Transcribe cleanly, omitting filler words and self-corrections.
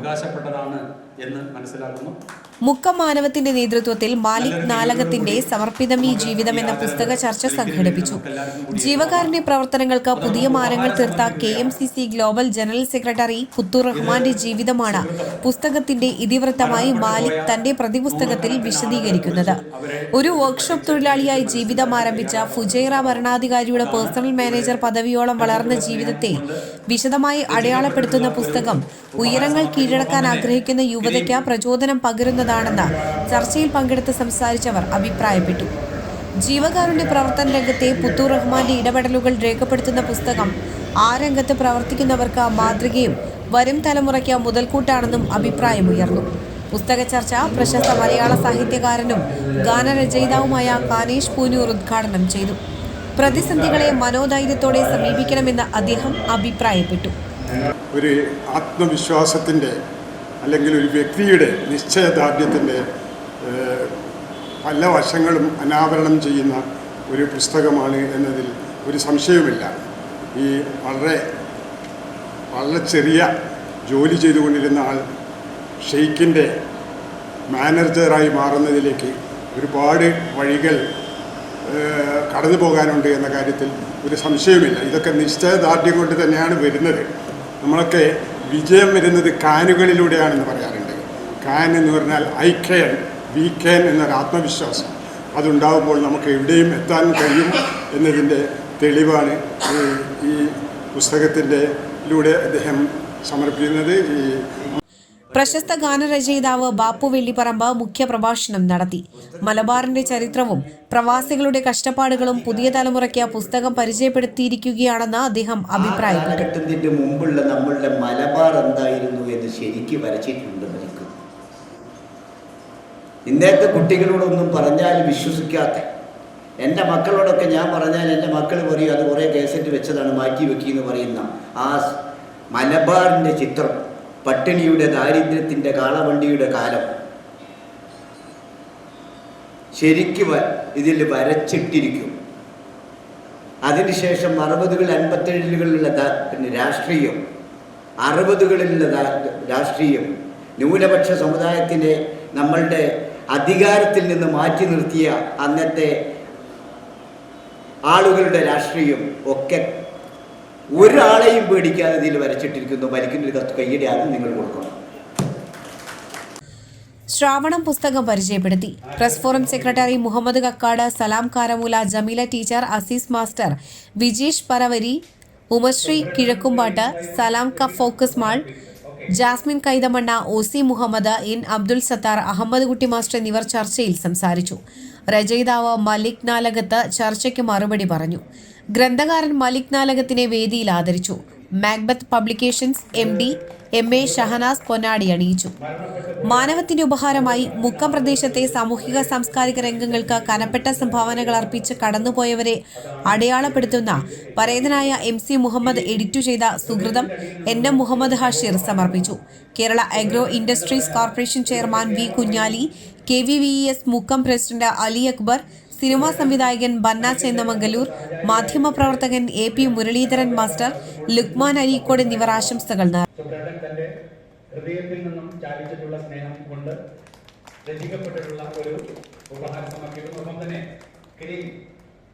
അവകാശപ്പെട്ടതാണ് എന്ന് മനസ്സിലാക്കുന്നു. മുക്കം മാനവത്തിന്റെ നേതൃത്വത്തിൽ മാലിക് നാലകത്തിന്റെ സമർപ്പിതം ഈ ജീവിതം എന്ന പുസ്തക ചർച്ച സംഘടിപ്പിച്ചു. ജീവകാരുണ്യ പ്രവർത്തനങ്ങൾക്ക് പുതിയ മാനങ്ങൾ തീർത്ത KMCC global general secretary Puthur റഹ്മാന്റെ ജീവിതമാണ് പുസ്തകത്തിന്റെ ഇതിവൃത്തമായി മാലിക് തന്റെ പ്രതിപുസ്തകത്തിൽ വിശദീകരിക്കുന്നത്. ഒരു വർക്ക്ഷോപ്പ് തൊഴിലാളിയായി ജീവിതം ആരംഭിച്ച ഫുജൈറ ഭരണാധികാരിയുടെ പേഴ്സണൽ മാനേജർ പദവിയോളം വളർന്ന ജീവിതത്തെ വിശദമായി അടയാളപ്പെടുത്തുന്ന പുസ്തകം ഉയരങ്ങൾ കീഴടക്കാൻ ആഗ്രഹിക്കുന്ന യുവതയ്ക്ക് പ്രചോദനം പകരുന്നതാണെന്ന് ചർച്ചയിൽ പങ്കെടുത്ത് സംസാരിച്ചവർ അഭിപ്രായപ്പെട്ടു. ജീവകാരുണ്യ പ്രവർത്തന രംഗത്തെ പുത്തൂർ റഹ്മാന്റെ ഇടപെടലുകൾ രേഖപ്പെടുത്തുന്ന പുസ്തകം ആ രംഗത്ത് പ്രവർത്തിക്കുന്നവർക്ക് മാതൃകയും വരും തലമുറയ്ക്ക് മുതൽക്കൂട്ടാണെന്നും അഭിപ്രായമുയർന്നു. പുസ്തക ചർച്ച പ്രശസ്ത മലയാള സാഹിത്യകാരനും ഗാനരചയിതാവുമായ കാനേഷ് പൂനൂർ ഉദ്ഘാടനം ചെയ്തു. പ്രതിസന്ധികളെ മനോധൈര്യത്തോടെ സമീപിക്കണമെന്ന് അദ്ദേഹം അഭിപ്രായപ്പെട്ടു. ഒരു ആത്മവിശ്വാസത്തിൻ്റെ അല്ലെങ്കിൽ ഒരു വ്യക്തിയുടെ നിശ്ചയദാർഢ്യത്തിൻ്റെ പല വശങ്ങളും അനാവരണം ചെയ്യുന്ന ഒരു പുസ്തകമാണ് എന്നതിൽ ഒരു സംശയവുമില്ല. ഈ വളരെ ചെറിയ ജോലി ചെയ്തുകൊണ്ടിരുന്ന ആൾ ഷെയ്ഖിൻ്റെ മാനേജറായി മാറുന്നതിലേക്ക് ഒരുപാട് വഴികൾ കടന്നു പോകാനുണ്ട് എന്ന കാര്യത്തിൽ ഒരു സംശയവുമില്ല. ഇതൊക്കെ നിശ്ചയദാർഢ്യം കൊണ്ട് തന്നെയാണ് വരുന്നത്. നമ്മളൊക്കെ വിജയം വരുന്നത് കാനുകളിലൂടെയാണെന്ന് പറയാറുണ്ട്. കാൻ എന്ന് പറഞ്ഞാൽ ഐ ക്യാൻ, വി ക്യാൻ എന്നൊരു ആത്മവിശ്വാസം. അതുണ്ടാകുമ്പോൾ നമുക്ക് എവിടെയും എത്താൻ കഴിയും എന്നതിൻ്റെ തെളിവാണ് ഈ പുസ്തകത്തിലൂടെ അദ്ദേഹം സമർപ്പിക്കുന്നത്. പ്രശസ്ത ഗാനരചയിതാവ് ബാപ്പു വെള്ളിപ്പറമ്പ് മുഖ്യപ്രഭാഷണം നടത്തി. മലബാറിന്റെ ചരിത്രവും പ്രവാസികളുടെ കഷ്ടപ്പാടുകളും പുതിയ തലമുറയ്ക്ക് പുസ്തകം പരിചയപ്പെടുത്തിയിരിക്കുകയാണെന്ന് അദ്ദേഹം അഭിപ്രായപ്പെട്ടു. മുമ്പുള്ള നമ്മളുടെ മലബാർ എന്തായിരുന്നു എന്ന് ശരിക്കും വരച്ചിട്ടുണ്ട്. ഇന്നത്തെ കുട്ടികളോടൊന്നും പറഞ്ഞാൽ വിശ്വസിക്കാത്ത, എൻ്റെ മക്കളോടൊക്കെ ഞാൻ പറഞ്ഞാൽ എൻ്റെ മക്കൾ പറയും അത് കുറേ കേസറ്റ് വെച്ചതാണ് മാറ്റി വെക്കിയെന്ന് പറയുന്ന ആ മലബാറിൻ്റെ ചിത്രം, പട്ടിണിയുടെ ദാരിദ്ര്യത്തിൻ്റെ കാളവണ്ടിയുടെ കാലം ശരിക്കും ഇതിൽ വരച്ചിട്ടിരിക്കും. അതിനുശേഷം 60കൾ 57കളിലുള്ള രാഷ്ട്രീയം, 60കളിലുള്ള രാഷ്ട്രീയം, ന്യൂനപക്ഷ സമുദായത്തിനെ നമ്മളുടെ അധികാരത്തിൽ നിന്ന് മാറ്റി നിർത്തിയ അന്നത്തെ ആളുകളുടെ രാഷ്ട്രീയം ഒക്കെ ഒരാളെയും പേടിക്കാതെ ഇതിൽ വരച്ചിട്ടിരിക്കുന്നു. വലിക്കുന്ന ഒരു കത്ത് കയ്യടി ആദ്യം നിങ്ങൾ കൊടുക്കണം. ശ്രാവണം പുസ്തകം പരിചയപ്പെടുത്തി. Press forum secretary Muhammad Kakkad, Salam Karamoola, Jameela teacher, Azeez master, Vijeesh Paravari, Umasree Kizhakkumpattu, Salam കഫ് Focus Mall, Jasmine Kaithamanna, OC Muhammad, Abdul Sathar, Ahammad Kutty master എന്നിവർ ചർച്ചയിൽ സംസാരിച്ചു. രചയിതാവ് മലിക് നാലകത്ത് ചർച്ചയ്ക്ക് മറുപടി പറഞ്ഞു. ഗ്രന്ഥകാരൻ മലിക് നാലകത്തിനെ വേദിയിൽ ആദരിച്ചു. Macbeth publications MD MA Shahanas പൊന്നാടി അണിയിച്ചു. മാനവത്തിന്റെ ഉപഹാരമായി മുക്കം പ്രദേശത്തെ സാമൂഹിക സാംസ്കാരിക രംഗങ്ങൾക്ക് കനപ്പെട്ട സംഭാവനകൾ അർപ്പിച്ച് കടന്നുപോയവരെ അടയാളപ്പെടുത്തുന്ന പരേതനായ MC മുഹമ്മദ് എഡിറ്റു ചെയ്ത സുഹൃതം NM മുഹമ്മദ് ഹാഷിർ സമർപ്പിച്ചു. Kerala agro industries corporation chairman V Kunhali, KVVES Mukkam president Ali Akbar, cinema സംവിധായകൻ ബന്ന ചേന്നമംഗലൂർ, മാധ്യമപ്രവർത്തകൻ AP മുരളീധരൻ മാസ്റ്റർ, ലുക്മാൻ അരീക്കോട് എന്നിവർ ആശംസകൾ നേർന്നു. ഹൃദയത്തിൽ നിന്നും ചാലിച്ചിട്ടുള്ള സ്നേഹം കൊണ്ട് രചിക്കപ്പെട്ടിട്ടുള്ള ഒരു ഉപഹാരം സമർപ്പിക്കുന്നു. ഒപ്പം തന്നെ